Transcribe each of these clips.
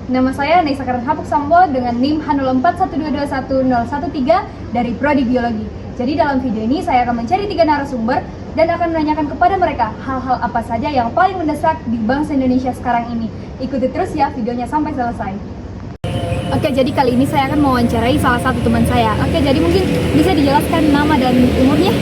Nama saya Nisa Karan Hapuk Sambo dengan NIM H0412211013 dari Prodi Biologi. Jadi dalam video ini saya akan mencari 3 narasumber dan akan menanyakan kepada mereka hal-hal apa saja yang paling mendesak di bangsa Indonesia sekarang ini. Ikuti terus ya videonya sampai selesai. Oke, jadi kali ini saya akan mewawancarai salah satu teman saya. Oke, jadi mungkin bisa dijelaskan nama dan umurnya?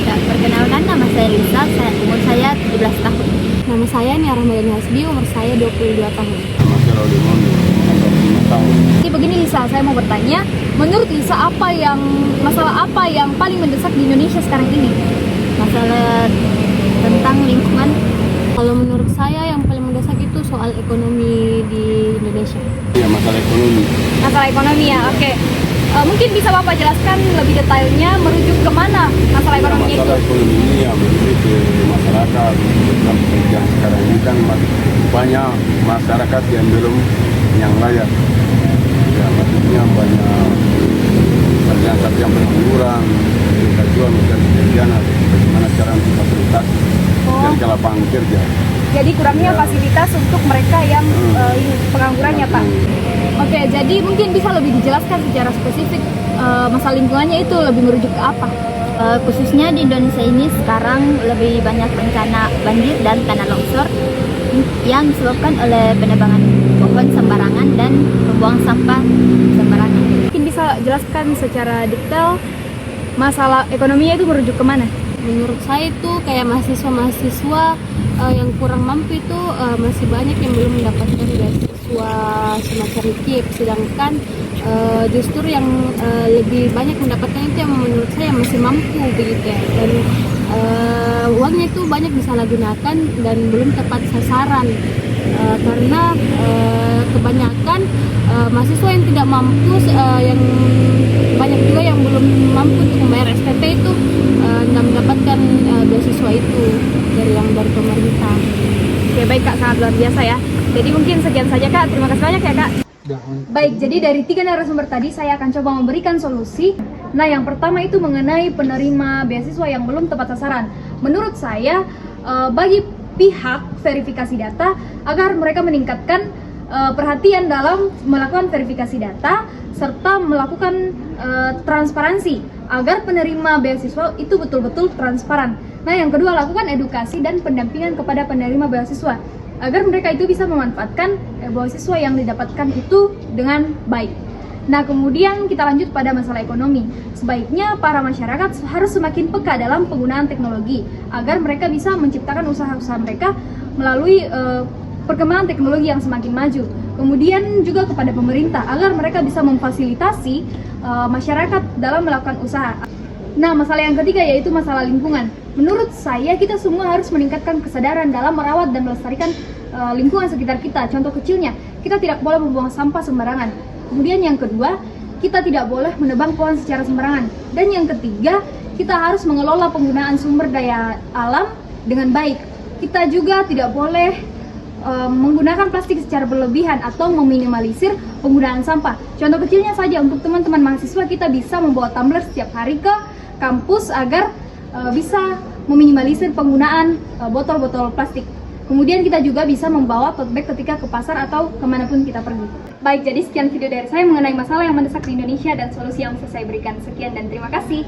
Ya, perkenalkan, nama saya Lisa, umur saya 17 tahun. Nama saya Nia Ramadhani Hasbi, umur saya 22 tahun. Nama saya Rauli Mondo, umur 25 tahun. Jadi begini Lisa, saya mau bertanya, menurut Lisa masalah apa yang paling mendesak di Indonesia sekarang ini? Masalah tentang lingkungan. Kalau menurut saya yang paling mendesak itu soal ekonomi di Indonesia. Ya, masalah ekonomi. Masalah ekonomi ya, oke. Mungkin bisa Bapak jelaskan lebih detailnya merujuk kemana masalah ekonomi itu? Masalah ekonomi ini ya merujuk ke masyarakat. Dalam pekerjaan sekarang ini kan banyak masyarakat yang belum yang layak. Ya, maksudnya banyak masyarakat yang pengangguran, mereka juga mencari pekerjaan, bagaimana cara untuk fasilitasi dari ke lapangan kerja. Jadi kurangnya fasilitas untuk mereka yang pengangguran ya Pak? Oke, jadi mungkin bisa lebih dijelaskan secara spesifik masalah lingkungannya itu lebih merujuk ke apa? Khususnya di Indonesia ini sekarang lebih banyak bencana banjir dan tanah longsor yang disebabkan oleh penebangan pohon sembarangan dan pembuangan sampah sembarangan. Mungkin bisa jelaskan secara detail masalah ekonominya itu merujuk kemana? Menurut saya itu kayak mahasiswa-mahasiswa yang kurang mampu itu masih banyak yang belum mendapatkan beasiswa semacam KIP, sedangkan justru yang lebih banyak mendapatkan itu yang menurut saya masih mampu begitu ya. Dan uangnya itu banyak disalahgunakan dan belum tepat sasaran karena kebanyakan mahasiswa yang tidak mampu, yang banyak juga yang belum mampu untuk membayar SPP itu tidak mendapatkan beasiswa itu dari pemerintah. Oke, baik Kak, sangat luar biasa ya. Jadi mungkin sekian saja Kak, terima kasih banyak ya Kak. Baik, jadi dari 3 narasumber tadi saya akan coba memberikan solusi. Nah, yang pertama itu mengenai penerima beasiswa yang belum tepat sasaran. Menurut saya, bagi pihak verifikasi data agar mereka meningkatkan perhatian dalam melakukan verifikasi data serta melakukan transparansi agar penerima beasiswa itu betul-betul transparan. Nah, yang kedua, lakukan edukasi dan pendampingan kepada penerima beasiswa agar mereka itu bisa memanfaatkan beasiswa yang didapatkan itu dengan baik. Nah, kemudian kita lanjut pada masalah ekonomi. Sebaiknya para masyarakat harus semakin peka dalam penggunaan teknologi agar mereka bisa menciptakan usaha-usaha mereka melalui perkembangan teknologi yang semakin maju. Kemudian juga kepada pemerintah agar mereka bisa memfasilitasi masyarakat dalam melakukan usaha. Nah, masalah yang ketiga yaitu masalah lingkungan. Menurut saya kita semua harus meningkatkan kesadaran dalam merawat dan melestarikan lingkungan sekitar kita. Contoh kecilnya, kita tidak boleh membuang sampah sembarangan. Kemudian yang kedua, kita tidak boleh menebang pohon secara sembarangan. Dan yang ketiga, kita harus mengelola penggunaan sumber daya alam dengan baik. Kita juga tidak boleh menggunakan plastik secara berlebihan atau meminimalisir penggunaan sampah. Contoh kecilnya saja untuk teman-teman mahasiswa, kita bisa membawa tumbler setiap hari ke kampus agar bisa meminimalisir penggunaan botol-botol plastik. Kemudian kita juga bisa membawa tote bag ketika ke pasar atau kemanapun kita pergi. Baik, jadi sekian video dari saya mengenai masalah yang mendesak di Indonesia dan solusi yang bisa saya berikan. Sekian dan terima kasih.